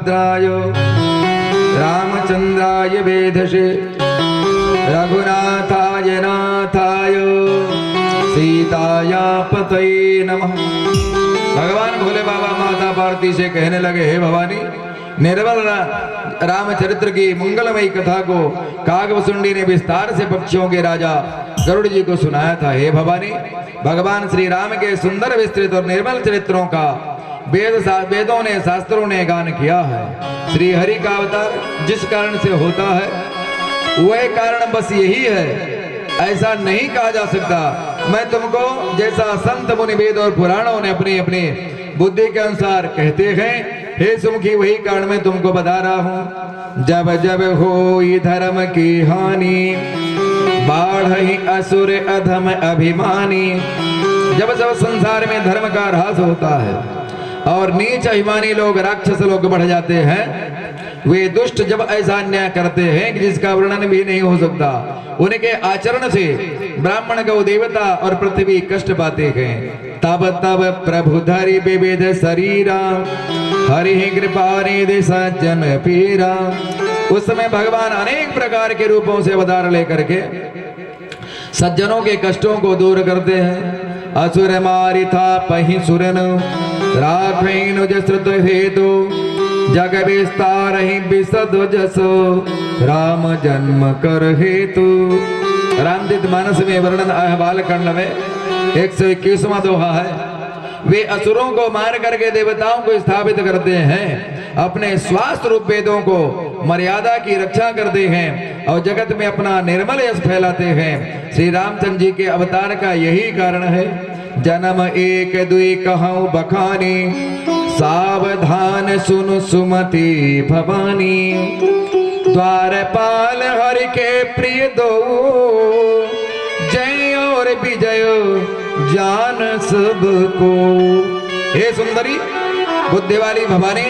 रामभद्राय रामचंद्राय वेधसे रघुनाथाय नाथाय सीताया पतये नमः। भगवान भोले बाबा माता पार्वती से कहने लगे, हे भवानी, निर्मल रामचरित्र की मंगलमयी कथा को कागभुसुंडी ने विस्तार से पक्षियों के राजा गरुड़ जी को सुनाया था। हे भवानी, भगवान श्री राम के सुंदर विस्तृत और निर्मल चरित्रों का वेदों ने शास्त्रों ने गान किया है। श्री हरि का अवतार जिस कारण से होता है वह कारण बस यही है, ऐसा नहीं कहा जा सकता। मैं तुमको जैसा संत मुनि वेद और पुराणों ने अपनी अपनी बुद्धि के अनुसार कहते हैं, हे सुमुखी, वही कारण मैं तुमको बता रहा हूँ। जब जब होई धर्म की हानि, बाढ़हि असुर अधम अभिमानी। जब जब संसार में धर्म का ह्रास होता है और नीच अभिमानी लोग, राक्षस लोग बढ़ जाते हैं, वे दुष्ट जब ऐसा अन्याय करते हैं कि जिसका वर्णन भी नहीं हो सकता, उनके आचरण से ब्राह्मण गौ देवता और पृथ्वी कष्ट पाते हैं। तब तब प्रभु धरि विविध शरीरा, हरि कृपा निधि सज्जन पीरा। उस समय भगवान अनेक प्रकार के रूपों से अवतार लेकर के सज्जनों के कष्टों को दूर करते हैं। असुर मारि था पहि सुरन, राखेनु जसृत हेतु, जग विस्तार ही विशद जसो, राम जन्म कर हेतु। रामचरित मानस में वर्णन अहवाल खंड में 121वां दोहा है। वे असुरों को मार करके देवताओं को स्थापित करते हैं, अपने स्वास्थ्य रूप वेदों को मर्यादा की रक्षा करते हैं और जगत में अपना निर्मल यश फैलाते हैं। श्री रामचंद्र जी के अवतार का यही कारण है। जन्म एक दुई कहूं बखानी, सावधान सुन सुमति भवानी। द्वारपाल हरि के प्रिय दो, जय और विजय जान सबको। हे सुंदरी बुद्धि वाली भवानी,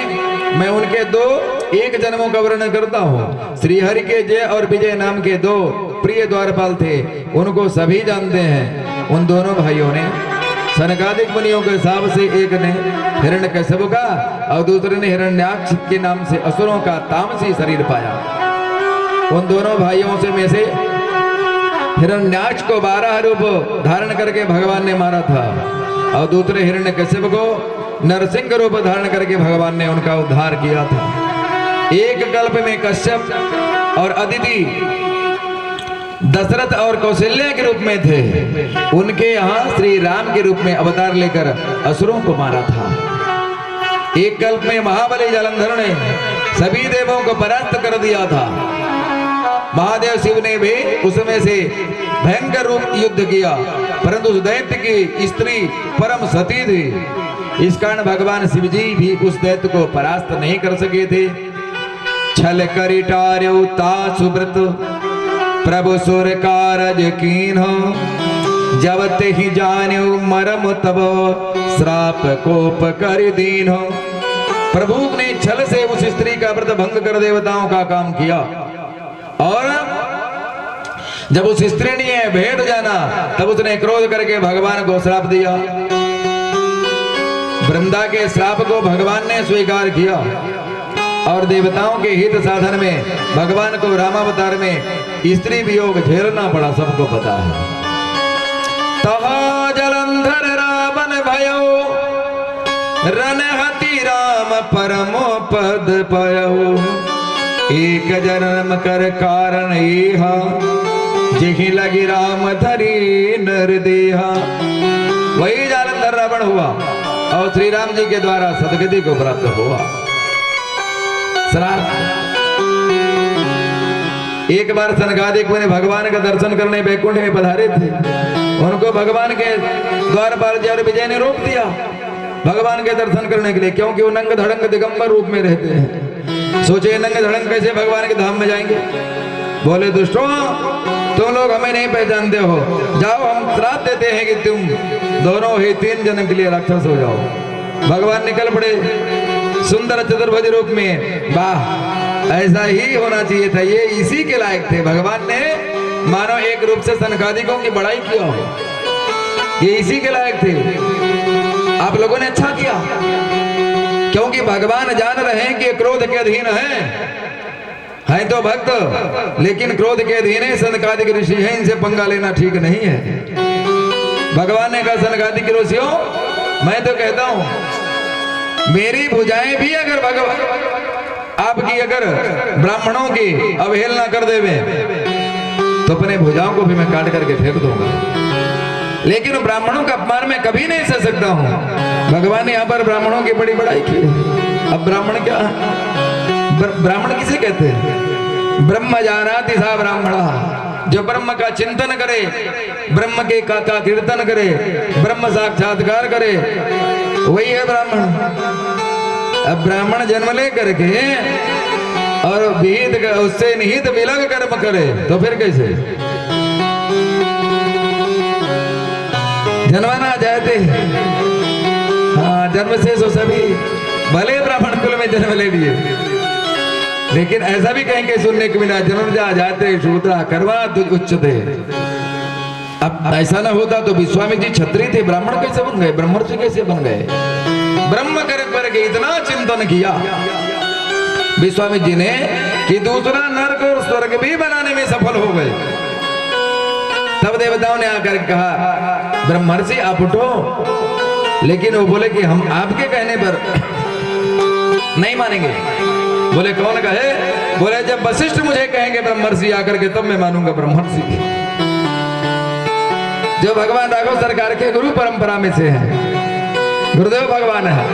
मैं उनके दो एक जन्मों का वर्णन करता हूँ। श्री हरि के जय और विजय नाम के दो प्रिय द्वारपाल थे, उनको सभी जानते हैं। उन दोनों भाइयों ने सनकादिक मुनियों के हिसाब से एक ने हिरण्यकश्यप का और दूसरे ने हिरण्याक्ष के नाम से असुरों का तामसी शरीर पाया। उन दोनों भाइयों से में से हिरण्याक्ष को 12 रूप धारण करके भगवान ने मारा था और दूसरे हिरण्यकश्यप को नरसिंह रूप धारण करके भगवान ने उनका उद्धार किया था। एक कल्प में कश्यप और अदिति दशरथ और कौशल्या के रूप में थे, उनके यहाँ श्री राम के रूप में अवतार लेकर असुरों को मारा था। एक कल्प में महाबली जालंधर ने सभी देवों को परास्त कर दिया था। महादेव शिव ने भी उसमें से भयंकर रूप युद्ध किया, परंतु उस दैत्य की स्त्री परम सती थी। इस कारण भगवान शिव जी भी उस दैत्य को परास्त नहीं कर सके थे। छल करि टार्यो तासुव्रत, प्रभु सुर कारज कीन्हो, जब ते ही जान्यो मरम तब, श्राप कोप कर दीन्हो। प्रभु ने छल से उस स्त्री का व्रत भंग कर देवताओं का काम किया और जब उस स्त्री ने भेंट जाना तब उसने क्रोध करके भगवान को श्राप दिया। वृंदा के श्राप को भगवान ने स्वीकार किया और देवताओं के हित साधन में भगवान को रामावतार में स्त्री वियोग झेलना पड़ा, सबको पता है। तहा जलंधर रावण भयो, रनहति राम परमो पद पयो। एक जन्म कर कारण इहा, जेहि लगी राम धरी नर देहा। वही जालंधर रावण हुआ और श्री राम जी के द्वारा सदगति को प्राप्त हुआ। एक बार सनकादिक मुनि भगवान का दर्शन करने बैकुंठ में पधारे थे। उनको भगवान के द्वारपाल जी और विजय ने रोक दिया भगवान के दर्शन करने के लिए, क्योंकि वो नंग धड़ंग दिगंबर रूप में रहते हैं। सोचे नंग धड़ंग कैसे भगवान के धाम में जाएंगे। बोले दुष्टों, तुम लोग हमें नहीं पहचानते हो, जाओ हम श्राप देते हैं कि तुम दोनों ही 3 जन्म के लिए राक्षस हो जाओ। भगवान निकल पड़े सुंदर चतुर्भुज रूप में। वाह, ऐसा ही होना चाहिए था, ये इसी के लायक थे। भगवान ने मानो एक रूप से सनकादिकों की बड़ाई किया हो, ये इसी के लायक थे। आप लोगों ने अच्छा किया क्योंकि भगवान जान रहे हैं कि क्रोध के अधीन है तो भक्त, लेकिन क्रोध के अधीन है। सनकादिक ऋषि है, इनसे पंगा लेना ठीक नहीं है। भगवान ने कहा सनकादिक ऋषियों, मैं तो कहता हूं मेरी भुजाएं भी अगर भगवान आपकी अगर ब्राह्मणों की अवहेलना कर देवे तो अपने भुजाओं को भी मैं काट करके फेंक दूंगा, लेकिन ब्राह्मणों का अपमान मैं कभी नहीं सह सकता हूं। भगवान ने यहाँ पर ब्राह्मणों की बड़ी बड़ाई की। अब ब्राह्मण क्या, ब्राह्मण किसे कहते हैं? ब्रह्म जानाति सा ब्राह्मणा, जो ब्रह्म का चिंतन करे, ब्रह्म के का कीर्तन करे, ब्रह्म साक्षात्कार करे, वही है ब्राह्मण। अब ब्राह्मण जन्म ले करके और विहित उससे निहित विलग कर्म करे तो फिर कैसे? जन्मना चाहते, हाँ जन्म से सो सभी, भले ब्राह्मण कुल में जन्म ले लिए, लेकिन ऐसा भी कहेंगे सुनने को मिला, जन्म जा जाते शूद्रा कर्मा तुझ उच्चते। अब ऐसा ना होता तो विश्वामित्र जी क्षत्रिय थे, ब्राह्मण कैसे बन गए, ब्रह्मर्षि कैसे बन गए? ब्रह्म करके इतना चिंतन किया विश्वामित्र जी ने कि दूसरा नरक और स्वर्ग भी बनाने में सफल हो गए। तब देवताओं ने आकर कहा ब्रह्मर्षि आप उठो, लेकिन वो बोले कि हम आपके कहने पर नहीं मानेंगे। बोले कौन कहे? बोले जब वशिष्ठ मुझे कहेंगे ब्रह्मर्षि आकर के तब मैं मानूंगा ब्रह्मर्षि। जो भगवान राघव सरकार के गुरु परंपरा में से हैं, गुरुदेव भगवान है,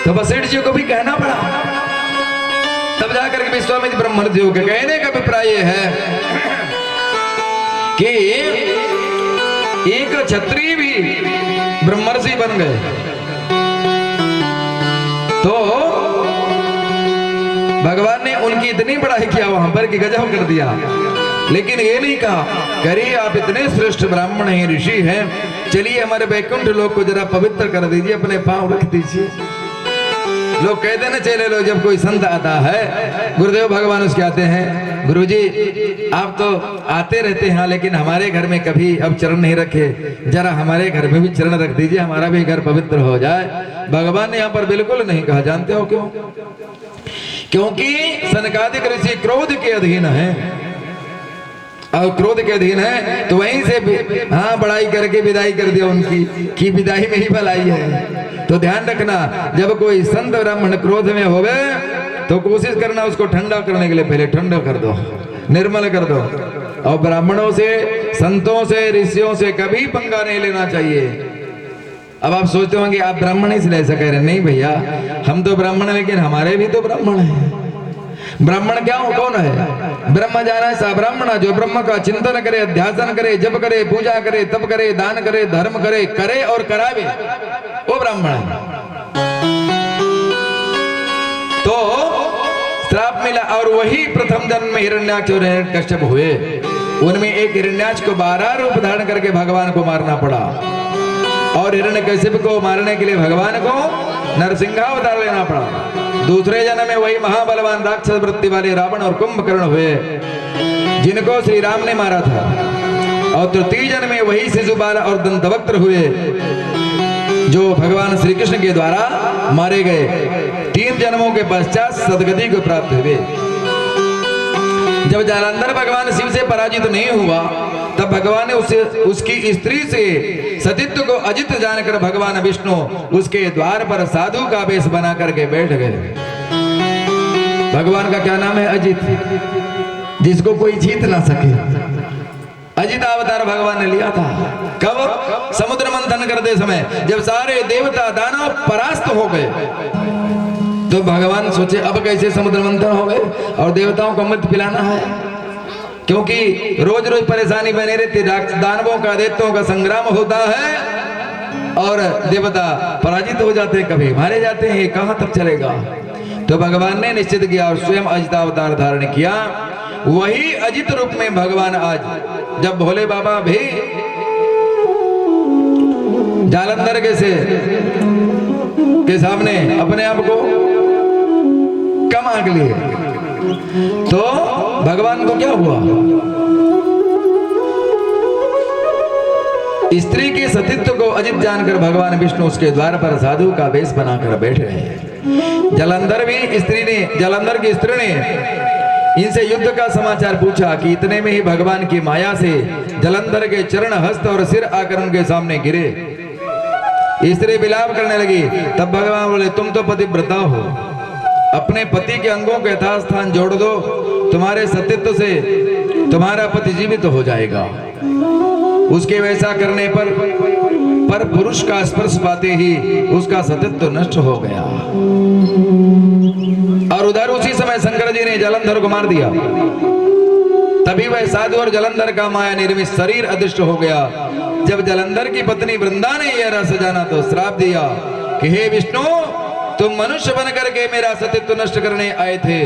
तो वशिष्ठ जी को भी कहना पड़ा। तब जाकर के विश्वामित्र ब्रह्मर्षि के कहने का अभिप्राय है कि एक क्षत्रिय भी ब्रह्मर्षि बन गए। तो भगवान ने उनकी इतनी बड़ाई किया वहां पर कि गजब कर दिया, लेकिन ये नहीं कहा करिए आप इतने श्रेष्ठ ब्राह्मण हैं, ऋषि हैं, चलिए हमारे वैकुंठ लोक को जरा पवित्र कर दीजिए, अपने पांव रख दीजिए। लोग कहते ना चले लो, जब कोई संत आता है गुरुदेव भगवान उसके आते हैं, गुरुजी आप तो आते रहते हैं लेकिन हमारे घर में कभी अब चरण नहीं रखे, जरा हमारे घर में भी चरण रख दीजिए, हमारा भी घर पवित्र हो जाए। भगवान ने यहाँ पर बिल्कुल नहीं कहा। जानते हो क्यों? क्योंकि सनकादिक ऋषि क्रोध के अधीन है, और क्रोध के अधीन है तो वहीं से हाँ बड़ाई करके विदाई कर दिया उनकी कि विदाई में ही भलाई है। तो ध्यान रखना, जब कोई संत ब्राह्मण क्रोध में होवे तो कोशिश करना उसको ठंडा करने के लिए पहले ठंडा कर दो, निर्मल कर दो। और ब्राह्मणों से, संतों से, ऋषियों से कभी पंगा नहीं लेना चाहिए। अब आप सोचते होंगे आप ब्राह्मण इसलिए ऐसा कह रहे हैं। नहीं भैया, हम तो ब्राह्मण, लेकिन हमारे भी तो ब्राह्मण हैं। ब्राह्मण क्या हो, कौन है? ब्रह्म जाना सा ब्राह्मण, जो ब्रह्म का चिंतन करे, अध्यासन करे, जप करे, पूजा करे, तप करे, दान करे, धर्म करे, करे और करावे, वो ब्राह्मण है। तो श्राप मिला और वही प्रथम जन्म में हिरण्याक्ष और हिरण्यकश्यप हुए। उनमें एक हिरण्याक्ष को 12 रूप धारण करके भगवान को मारना पड़ा, और हिरण्यकश्यप को मारने के लिए भगवान को नरसिंहावतार लेना पड़ा। दूसरे जन्म में वही महाबलवान राक्षस वृत्ति वाले रावण और कुंभकर्ण हुए, जिनको श्री राम ने मारा था। और तृतीय जन्म में वही शिशुपाल और दंतवक्त्र हुए, जो भगवान श्री कृष्ण के द्वारा मारे गए। 3 जन्मों के पश्चात सदगति को प्राप्त हुए। जब जालंधर भगवान शिव से पराजित नहीं हुआ, तब भगवान ने उसकी स्त्री से सतीत्व को अजित जानकर भगवान विष्णु उसके द्वार पर साधु का वेश बना करके बैठ गए। भगवान का क्या नाम है? अजित, जिसको कोई जीत ना सके। अजित अवतार भगवान ने लिया था। कब? समुद्र मंथन करते समय, जब सारे देवता दानव परास्त हो गए, तो भगवान सोचे अब कैसे समुद्र मंथन हो गए और देवताओं को अमृत पिलाना है, क्योंकि रोज रोज परेशानी बनी रहती। दानवों का, दैत्यों का संग्राम होता है और देवता पराजित हो जाते हैं, कभी मारे जाते हैं, ये कहां तक चलेगा? तो भगवान ने निश्चित किया और स्वयं अजित अवतार धारण किया। वही अजित रूप में भगवान आज, जब भोले बाबा भी जालंधर के सामने अपने आप को कम आंक लिए, तो भगवान को क्या हुआ? स्त्री के सतीत्व को अजित जानकर भगवान विष्णु उसके द्वार पर साधु का वेश बनाकर बैठ रहे हैं। जलंधर की स्त्री ने इनसे युद्ध का समाचार पूछा कि इतने में ही भगवान की माया से जलंधर के चरण, हस्त और सिर आकर उनके सामने गिरे। स्त्री विलाप करने लगी। तब भगवान बोले, तुम तो पतिव्रता हो, अपने पति के अंगों के यथास्थान जोड़ दो, तुम्हारे सतीत्व से तुम्हारा पति जीवित हो जाएगा। उसके वैसा करने पर पुरुष का स्पर्श पाते ही उसका सतीत्व नष्ट हो गया। और उधर उसी समय शंकर जी ने जलंधर को मार दिया। तभी वह साधु और जलंधर का माया निर्मित शरीर अदृश्य हो गया। जब जलंधर की पत्नी वृंदा ने यह रस जाना तो श्राप दिया कि हे विष्णु, तुम मनुष्य बन करके मेरा सतीत्व नष्ट करने आए थे,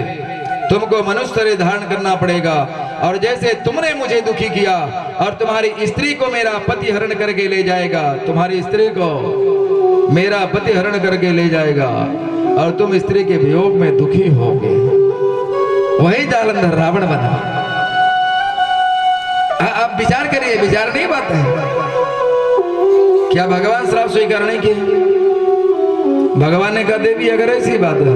तुमको मनुष्य शरीर धारण करना पड़ेगा। और जैसे तुमने मुझे दुखी किया और तुम्हारी स्त्री को मेरा पति हरण करके ले जाएगा, तुम्हारी स्त्री को मेरा पति हरण करके ले जाएगा और तुम स्त्री के वियोग में दुखी होगे। वही जालंधर रावण बना। आप विचार करिए, विचार नहीं बात है क्या? भगवान श्राप स्वीकार नहीं किए? भगवान ने कहा देवी अगर ऐसी बात है,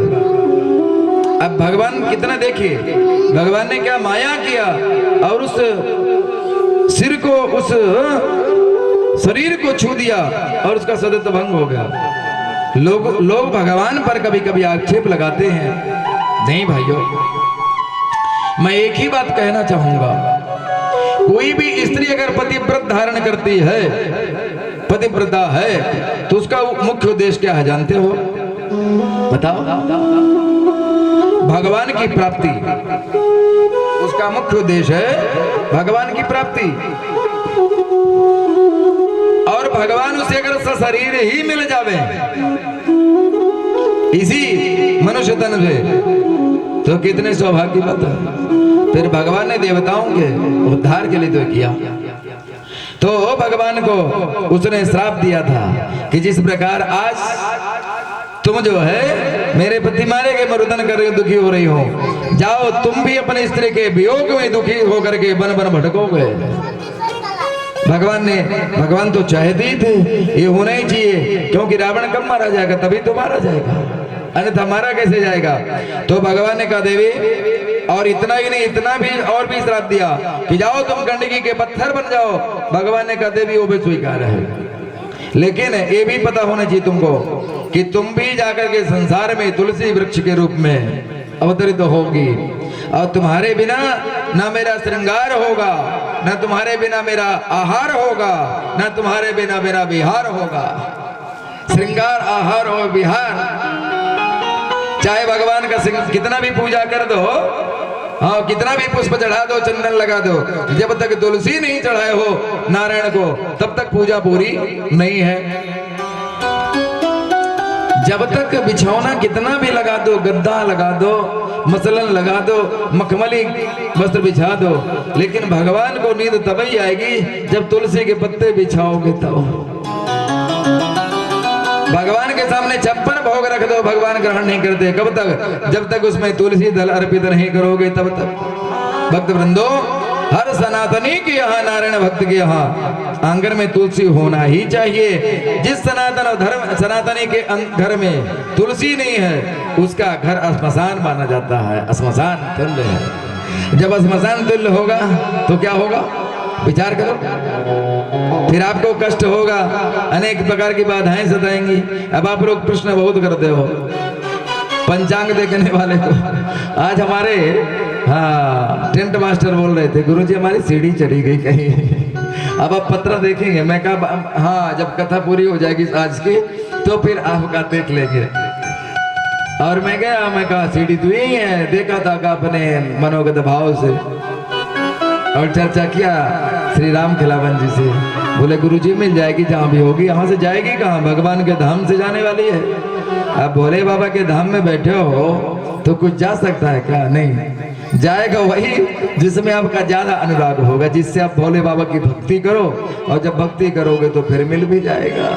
अब भगवान कितना देखिए, भगवान ने क्या माया किया और उस सिर को, उस शरीर को छू दिया और उसका सतीत्व भंग हो गया। लोग भगवान पर कभी कभी आक्षेप लगाते हैं। नहीं भाइयों, मैं एक ही बात कहना चाहूंगा, कोई भी स्त्री अगर पतिव्रत धारण करती है, पतिव्रता है, तो उसका मुख्य उद्देश्य क्या है जानते हो? बताओ। भगवान की प्राप्ति, उसका मुख्य उद्देश्य है भगवान की प्राप्ति। और भगवान उसे अगर सशरीर ही मिल जावे इसी मनुष्य तन से, तो कितने सौभाग्य की बात है। फिर भगवान ने देवताओं के उद्धार के लिए तो किया। तो भगवान को उसने श्राप दिया था कि जिस प्रकार आज तुम जो है मेरे पति मारे के मरुदन कर रही हो, दुखी हो रही हो, जाओ तुम भी अपने स्त्री के वियोग में दुखी होकर के बन बन भटकोगे। भगवान तो चाहते ही थे ये होना ही चाहिए, क्योंकि रावण कब मारा जाएगा? तभी तो मारा जाएगा, अन्यथा मारा कैसे जाएगा? तो भगवान ने कहा देवी, और इतना ही नहीं, इतना भी और भी श्राप दिया कि जाओ तुम गंडकी के पत्थर बन जाओ। भगवान ने कहा देवी वो भी स्वीकार है, लेकिन ये भी पता होना चाहिए तुमको कि तुम भी जाकर के संसार में तुलसी वृक्ष के रूप में अवतरित होगी, और तुम्हारे बिना ना मेरा श्रृंगार होगा, ना तुम्हारे बिना मेरा आहार होगा, ना तुम्हारे बिना मेरा विहार होगा। श्रृंगार, आहार और विहार, चाहे भगवान का कितना भी पूजा कर दो, हाँ कितना भी पुष्प चढ़ा दो, चंदन लगा दो, जब तक तुलसी नहीं चढ़ाए हो नारायण को, तब तक पूजा पूरी नहीं है। जब तक बिछौना कितना भी लगा दो, गद्दा लगा दो, मसलन लगा दो, मखमली वस्त्र बिछा दो, लेकिन भगवान को नींद तभी आएगी जब तुलसी के पत्ते बिछाओगे तब। भगवान के सामने 56 भोग रख दो, भगवान ग्रहण नहीं करते। कब तक? जब तक उसमें तुलसी दल अर्पित नहीं करोगे तब तक। भक्त वृंदो, हर सनातनी के यहाँ, नारायण भक्त के यहाँ आंगन में तुलसी होना ही चाहिए। जिस सनातनी के घर में तुलसी नहीं है उसका घर श्मशान माना जाता है, श्मशान तुल्य है। जब श्मशान तुल्य होगा तो क्या होगा? विचार करो, फिर आपको कष्ट होगा, अनेक प्रकार की बाधाएं सताएंगी। अब आप लोग प्रश्न बहुत करते हो पंचांग देखने वाले को। आज हमारे टेंट मास्टर बोल रहे थे, गुरुजी हमारी सीढ़ी चढ़ी गई कहीं। अब आप पत्र देखेंगे। मैं कहा हाँ, जब कथा पूरी हो जाएगी आज की तो फिर आपका देख लेंगे। और मैं गया, मैं कहा सीढ़ी तो यही है, देखा था का अपने मनोगत भाव से, और चर्चा किया श्री राम खिलावन जी से। बोले गुरुजी मिल जाएगी जहाँ भी होगी। यहाँ से जाएगी कहाँ? भगवान के धाम से जाने वाली है। अब भोले बाबा के धाम में बैठे हो तो कुछ जा सकता है क्या? नहीं, जाएगा वही जिसमें आपका ज्यादा अनुराग होगा, जिससे आप भोले बाबा की भक्ति करो, और जब भक्ति करोगे तो फिर मिल भी जाएगा।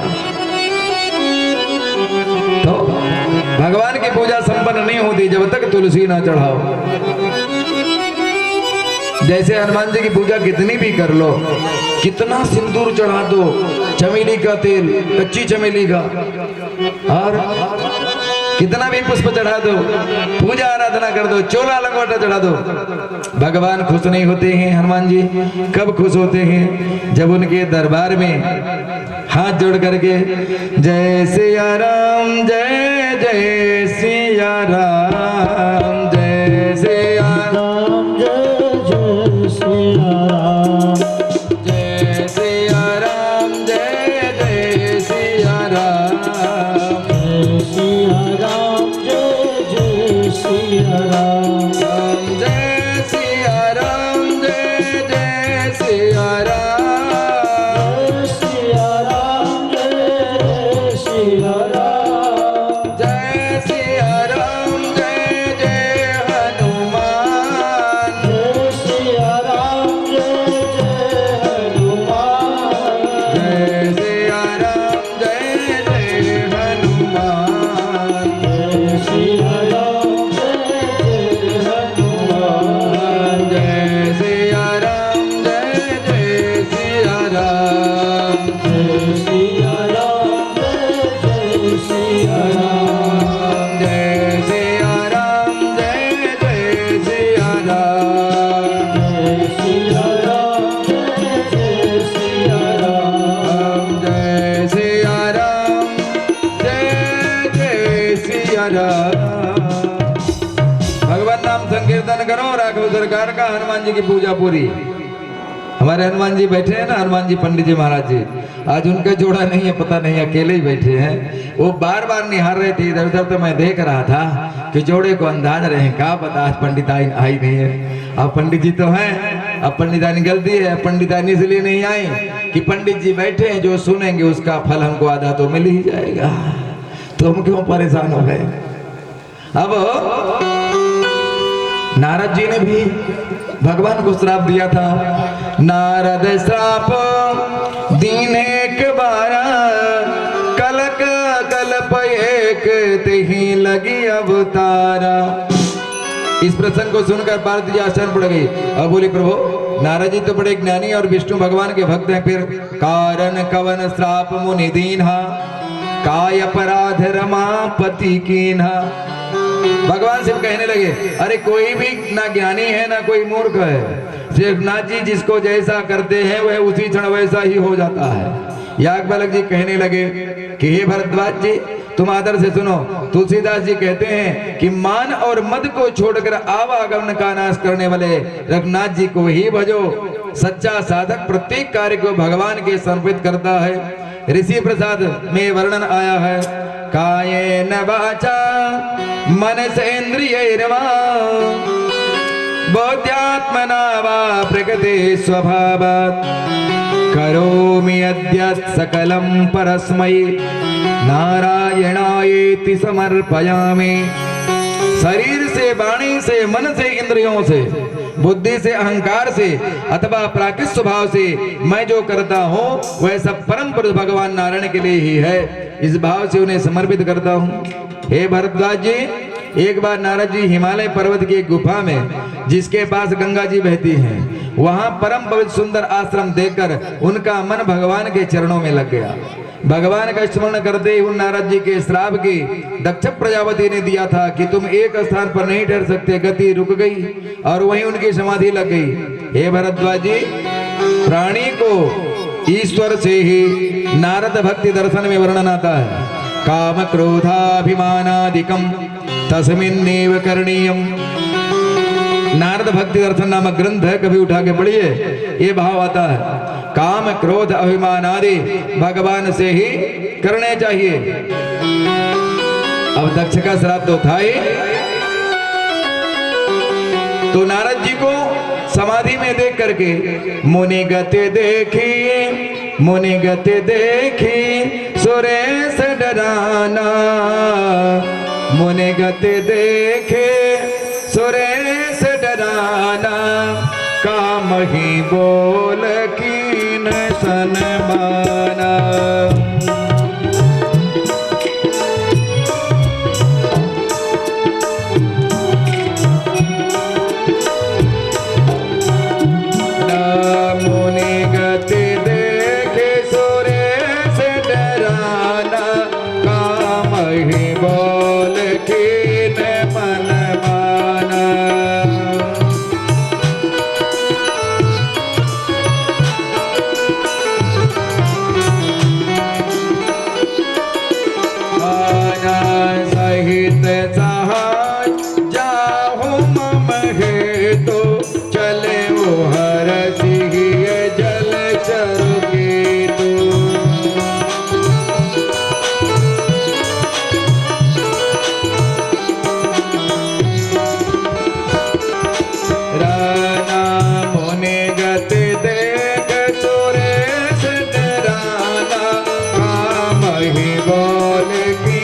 तो भगवान की पूजा संपन्न नहीं होती जब तक तुलसी ना चढ़ाओ। जैसे हनुमान जी की पूजा कितनी भी कर लो, कितना सिंदूर चढ़ा दो, चमेली का तेल, कच्ची चमेली का, और कितना भी पुष्प चढ़ा दो, पूजा आराधना कर दो, चोला लंगोटा चढ़ा दो, भगवान खुश नहीं होते हैं। हनुमान जी कब खुश होते हैं? जब उनके दरबार में हाथ जोड़ करके जय सिया राम, जय जय सिया राम, जय सिया राम, जय जय सिया राम, जय सिया राम, जय जय सिया राम, जय सिया राम, जय जय सिया राम, जय सिया राम, जय जय सिया राम, सिया राम, जय सिया राम, जय सिया राम, जय जय हनुमान, जय सिया राम, जय जय हनुमान, जय सिया राम, जय जय हनुमान, जय सिया राम, जय जय हनुमान, जय सिया राम, जय जय सिया राम, जय सिया राम, जय जय सिया राम, जय सिया राम, जय जय सिया राम, जय सिया राम, जय जय सिया राम, जय सिया राम, जय जय सिया राम। भगवान नाम संकीर्तन करो, राघव सरकार का हनुमान जी की पूजा पूरी। हमारे हनुमान जी बैठे हैं ना, हनुमान जी पंडित जी महाराज जी, आज उनका जोड़ा नहीं है, पता नहीं अकेले ही बैठे हैं। वो बार बार निहार रहे थे इधर उधर, तो मैं देख रहा था कि जोड़े को अंदाज रहे हैं, क्या पता आज पंडिताई आई नहीं है। अब पंडित जी तो हैं, अब पंडितानी गलती है, पंडितानी इसलिए नहीं आई कि पंडित जी बैठे हैं, जो सुनेंगे उसका फल हमको आधा तो मिल ही जाएगा, तो हम क्यों परेशान हो गए। अब नारद जी ने भी भगवान को श्राप दिया था, नारद श्राप दीन एक बारा, कलक कल्प एक तेहि लगी अवतारा। इस प्रसंग को सुनकर पार्वती जी आश्चर्य पड़ गई और बोली, प्रभु नारद जी तो बड़े ज्ञानी और विष्णु भगवान के भक्त हैं, फिर कारण कवन श्राप मुनि दीन्हा, काय अपराध रमापति कीन्हा। भगवान शिव कहने लगे, अरे कोई भी ना ज्ञानी है ना कोई मूर्ख है, सिर्फ नाथ जी जिसको जैसा करते हैं वह उसी क्षण वैसा ही हो जाता है। याज्ञवल्क्य जी कहने लगे कि हे भरद्वाज जी, तुम आदर से सुनो। तुलसीदास जी कहते हैं कि मान और मद को छोड़कर आवागमन का नाश करने वाले रघुनाथ जी को ही भजो। सच्चा साधक प्रत्येक कार्य को भगवान के समर्पित करता है। ऋषि प्रसाद में वर्णन आया है, कायेन वाचा मनसेन्द्रियैर्वा बोध्यात्मना वा प्रकृते स्वभावात् करोमि अद्य सकलं परस्मै नारायणायेति समर्पयामि। शरीर से, वाणी से, मन से, इंद्रियों से, बुद्धि से, अहंकार से अथवा प्राकृत स्वभाव से मैं जो करता हूँ वह सब परम पुरुष भगवान नारायण के लिए ही है। इस भाव से उन्हें समर्पित करता हूँ। हे भरद्वाज जी, एक बार नारद जी हिमालय पर्वत की एक गुफा में, जिसके पास गंगा जी बहती हैं, वहां परम पवित्र सुंदर आश्रम देखकर उनका मन भगवान के चरणों में लग गया। भगवान का स्मरण करते ही उन नारद जी के श्राप की दक्ष प्रजापति ने दिया था कि तुम एक स्थान पर नहीं ठहर सकते। गति रुक गई और वहीं उनकी समाधि लग गई। हे भरद्वाज जी, प्राणी को ईश्वर से ही नारद भक्ति दर्शन में वर्णन आता है। काम क्रोधाभिमानादिकम तस्मिन्नेव करणीयम। नारद भक्ति दर्शन नामक ग्रंथ है, कभी उठा के पढ़िए। ये भाव आता है, काम क्रोध अभिमान आदि भगवान से ही करने चाहिए। अब दक्ष का श्राप तो था ही, तो नारद जी को समाधि में देख करके मुनि गति देखी, मुनि गति देखी सुरेश डराना, मुनि गति देखे सुरेश डराना, काम ही बोल की न सनमाना। कहीं बोल की